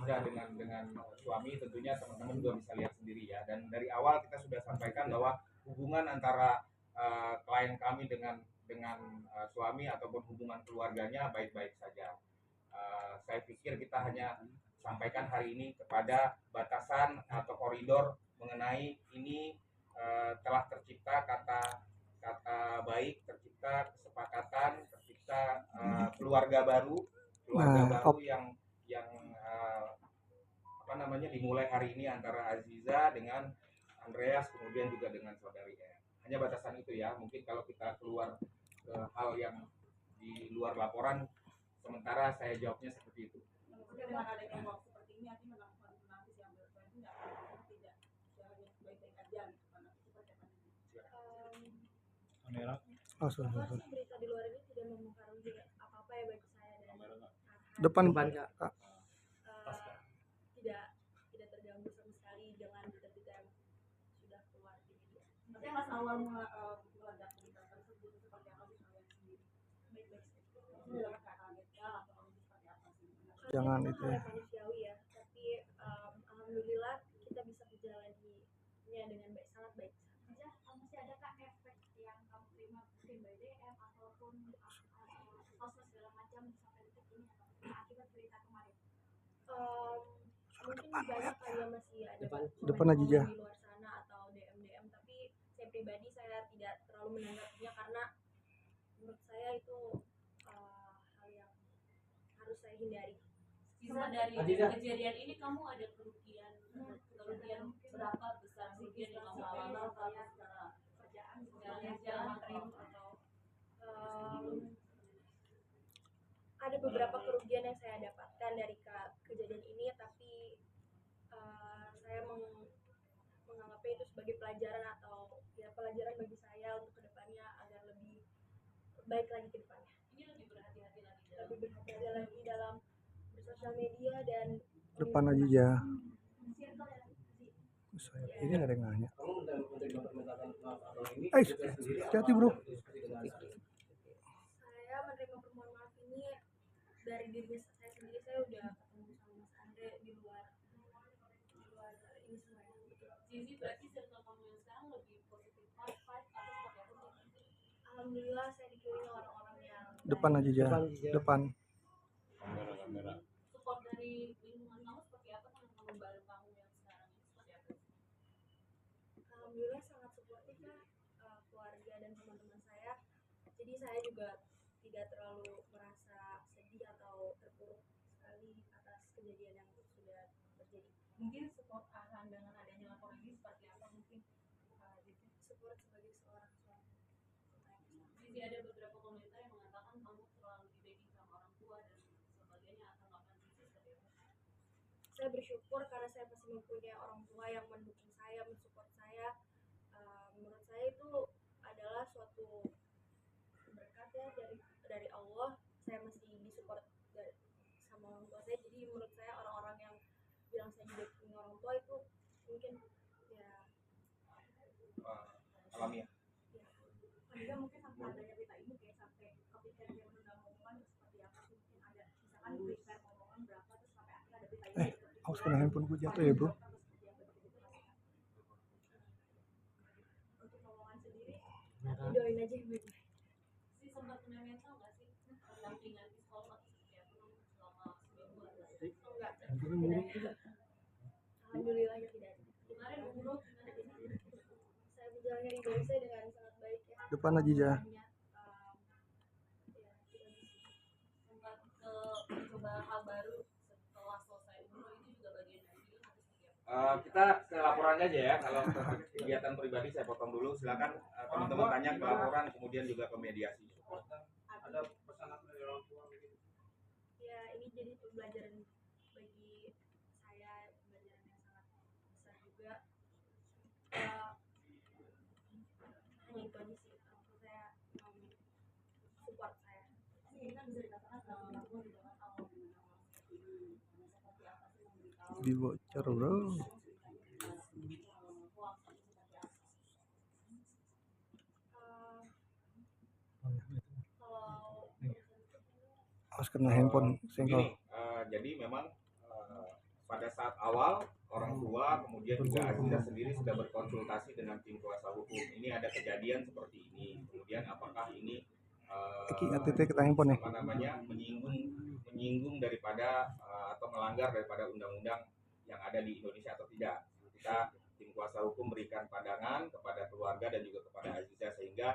Aziza dengan suami, tentunya teman-teman juga bisa lihat sendiri ya. Dan dari awal kita sudah sampaikan bahwa hubungan antara klien kami dengan suami ataupun hubungan keluarganya baik-baik saja. Saya pikir kita hanya sampaikan hari ini kepada batasan atau koridor mengenai ini telah tercipta kata baik, tercipta kesepakatan, tercipta keluarga baru yang dimulai hari ini antara Aziza dengan Andreas, kemudian juga dengan saudari E. Hanya batasan itu ya. Mungkin kalau kita keluar ke hal yang di luar laporan, sementara saya jawabnya seperti itu. Dengan adanya uang seperti ini, artinya melakukan nanti yang berbantu tidak baik-baik aja gitu kan? Berita di luar ini tidak mempengaruhi apa-apa ya bagi saya dan depan tidak terganggu sama sekali dengan berita-berita yang sudah keluar di media. Tapi mas awal meledak berita tersebut seperti apa sih kalian sendiri? Baik-baik saja. Dalam keadaan netral atau seperti apa sih? Jangan itu ya. Manusiawi ya, tapi alhamdulillah kita bisa menjalaninya dengan baik, sangat baik. Masih ada kak efek yang kamu terima mungkin by DM ataupun sosmed segala macam sampai detik ini akibat berita kemarin? Mungkin banyak kali ya masih ada depan aja di luar sana atau DM, tapi saya pribadi saya tidak terlalu menanggapinya karena menurut saya itu hal yang harus saya hindari. Sisa dari kejadian ini kamu ada kerugian berapa besar kerugian yang kamu alami secara kerjaan, secara material atau ada beberapa kerugian yang saya dapatkan dari kejadian ini, tapi saya menganggapnya itu sebagai pelajaran atau ya pelajaran bagi saya untuk kedepannya agar lebih baik lagi ke depannya. Ini lebih berhati-hati lagi dalam bersosial media dan depan aja ya. Ini ada yang nanya. Hati-hati bro. Saya menerima permohonan maaf ini dari diri saya sendiri. Saya udah ketemu sama Mas Andre di luar ini semuanya. Jadi berarti circle kamu yang sekarang lebih positif vibe atau seperti apa sih? Alhamdulillah saya dikelilingi orang-orang yang depan aja ya. Depan. Kamera. Support dari lingkungan kamu seperti apa kan yang membantu kamu yang sekarang ini seperti apa? Alhamdulillah sangat suportif ya, keluarga dan teman-teman saya. Jadi saya juga tidak terlalu merasa sedih atau terpuruk sekali atas kejadian yang sudah terjadi. Mungkin support arahan dengan adanya laporan ini seperti apa mungkin? Support sebagai seorang suami. Jadi ada beberapa komentar yang mengatakan kamu terlalu dibacking sama orang tua dan sebagainya atau melakukan bisnis seperti apa? Saya bersyukur karena saya masih mempunyai orang tua yang mendukung saya, mensupport saya. Menurut saya itu adalah suatu berkat ya dari Allah. Saya masih disupport sama orang tua saya. Jadi menurut saya orang-orang yang bilang saya dibacking orang tua itu mungkin ya alamiah. Juga mungkin sampai adanya berita ini kayak sampai kepikiran dia menunda ngomongan seperti apa sih, mungkin ada misalkan prepare ngomongan berapa terus sampai akhirnya ada berita ini. Awas kena handphone gue jatuh ya bro. Untuk ngomongan sendiri doain aja yang baik. sih sempat kena mental nggak sih pendampingan psikolog seperti apa selama seminggu atau Enggak. Alhamdulillah ya tidak. kemarin umroh Saya menjalani ibadah saya dengan sangat baik ya. Depan aja ya. sempat coba hal baru setelah selesai umroh itu juga bagian dari itu atau seperti apa? Kita ke laporannya aja ya. Kalau kegiatan pribadi saya potong dulu. Silakan teman-teman tanya ke laporan, kemudian juga ke mediasi. Ada pesan apa dari orang tua begitu? Ya ini jadi pembelajaran bagi saya, pembelajaran yang sangat besar juga. Hanya itu aja sih. Saya support saya. Ini kan bisa dikatakan orang tua juga kan tahu seperti apa sih memberitahu Dibocor bro. Awas kena handphone senggol. Jadi memang pada saat awal orang tua kemudian juga Aziza sendiri sudah berkonsultasi dengan tim kuasa hukum. Ini ada kejadian seperti ini. Kemudian apakah ini kita handphone nih. apa namanya menyinggung daripada atau melanggar daripada undang-undang yang ada di Indonesia atau tidak. Kita tim kuasa hukum berikan pandangan kepada keluarga dan juga kepada Aziza sehingga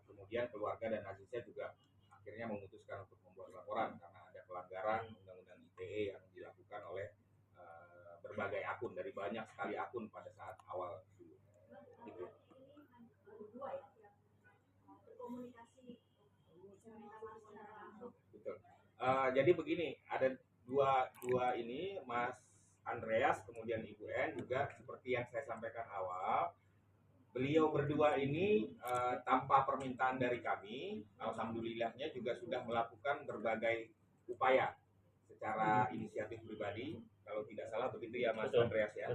kemudian keluarga dan Aziza juga akhirnya memutuskan untuk membuat laporan karena ada pelanggaran undang-undang ITE yang dilakukan oleh berbagai akun, dari banyak sekali akun pada saat awal dulu. Gitu. Betul. Jadi begini, ada dua ini, Mas Andreas kemudian Ibu N juga seperti yang saya sampaikan awal. Beliau berdua ini tanpa permintaan dari kami, alhamdulillahnya juga sudah melakukan berbagai upaya secara inisiatif pribadi. Kalau tidak salah begitu ya Mas Andreas ya.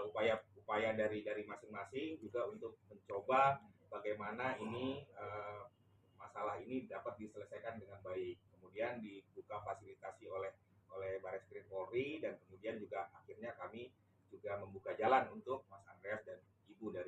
Upaya dari masing-masing juga untuk mencoba bagaimana ini masalah ini dapat diselesaikan dengan baik. Kemudian dibuka fasilitasi oleh Bareskrim Polri dan kemudian juga akhirnya kami juga membuka jalan untuk Mas Andreas dan Ibu dari